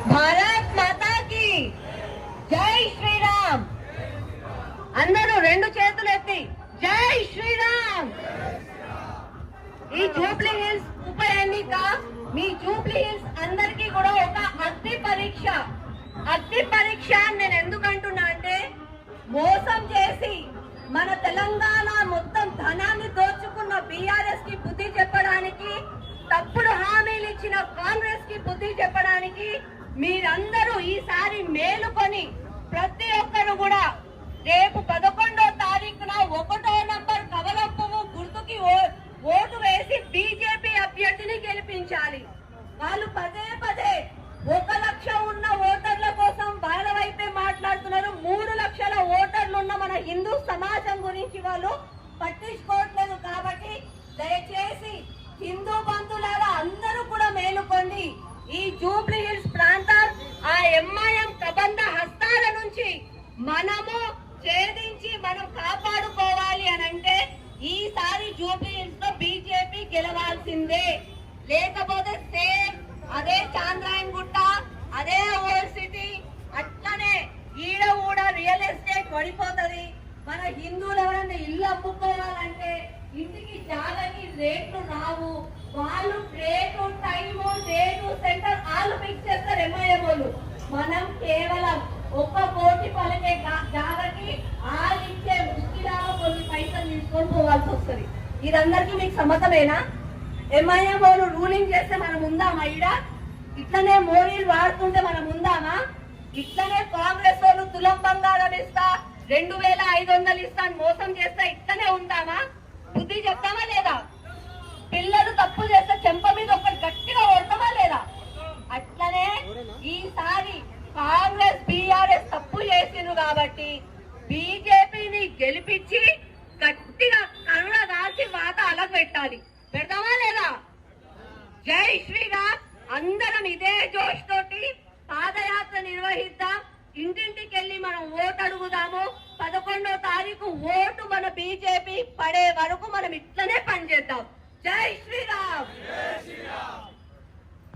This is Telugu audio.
భారత్ మాతా కి జై శ్రీరామ్. అందరూ రెండు చేతులు ఎత్తి జై శ్రీరామ్. ఈ జూబ్లీ హిల్స్ ఉప ఎన్నిక మీ జూబ్లీ హిల్స్ అందరికీ కూడా ఒక అగ్ని పరీక్ష. అగ్ని పరీక్ష నేను ఎందుకంటున్నా అంటే, మోసం చేసి మన తెలంగాణ మొత్తం ధనాన్ని దోచుకున్న బీఆర్ఎస్ కి బుద్ధి చెప్పడానికి, తప్పుడు హామీలు ఇచ్చిన కాంగ్రెస్ కి బుద్ధి చెప్పడానికి మీరందరూ ఈసారి మేలుకొని ప్రతి ఒక్కరు కూడా రేపు 11వ తారీఖున 1వ నంబర్ కమలం పువ్వు గుర్తుకి ఓటు వేసి బీజేపీ అభ్యర్థిని గెలిపించాలి. వాళ్ళు పదే పదే 1 లక్ష ఉన్న ఓటర్ల కోసం వాళ్ళ వైపే మాట్లాడుతున్నారు. 3 లక్షల ఓటర్లు ఉన్న మన హిందూ సమాజం గురించి వాళ్ళు పట్టించుకోవట్లేదు. కాబట్టి దయచేసి హిందూ బంధువులారా అందరూ కూడా మేలుకోండి. ఈ జూబ్లీ హిల్స్ ప్రాంతం ఆ ఎంఐఎం కబంధ హస్తాల నుంచి మనము ఛేదించి మనం కాపాడుకోవాలి అని అంటే ఈసారి జూబ్లీ హిల్స్ లో బీజేపీ గెలవాల్సిందే. లేకపోతే సేమ్ అదే చాంద్రాయన్ గుట్ట, అదే ఓల్డ్ సిటీ, అట్లనే ఈడ కూడా రియల్ ఎస్టేట్ పడిపోతుంది. మన హిందువులు ఎవరైనా ఇల్లు అమ్ముకోవాలంటే ఇంటికి జాగాకి రేట్లు రావు. వాళ్ళు రేటు, టైము, డేటు, సెంటర్ వాళ్ళు ఫిక్స్ చేస్తారు ఎంఐఎం వాళ్ళు. మనం కేవలం 1 కోటి పలికే జాగాకి వాళ్ళు ఇచ్చే ముఖ్యలాగా కొన్ని పైసలు తీసుకొని పోవాల్సి వస్తుంది. ఇదందరికీ మీకు సమ్మతమేనా? ఎంఐఎం వాళ్ళు రూలింగ్ చేస్తే మనం ఉందామా? ఈడ ఇట్లనే మోడీలు వాడుతుంటే మనం ఉందామా? ఇట్లనే కాంగ్రెస్ వాళ్ళు తులం బంగారం ఇస్తా, 2500 ఇస్తా అని మోసం చేస్తా ఇట్లనే ఉందామా? బుద్ధి చెప్తామా లేదా? పిల్లలు తప్పు చేస్తే చెంప మీద ఒకటి గట్టిగా కొడతామా లేదా? అట్లనే ఈసారి కాంగ్రెస్ బీఆర్ఎస్ తప్పు చేసిండ్రు కాబట్టి బీజేపీని గెలిపించి గట్టిగా కరుణ దాల్చి వాత అలగ పెట్టాలి. పెడతామా లేదా? జై శ్రీరామ్. అందరం ఇదే జోష్ తోటి పాదయాత్ర నిర్వహిద్దాం. ఇంటింటికి వెళ్ళి మనం ఓటు అడుగుదాము. 11వ తారీఖు ఓటు మన బీజేపీ పడే వరకు మనం ఇట్లనే పనిచేద్దాం. జై శ్రీరామ్.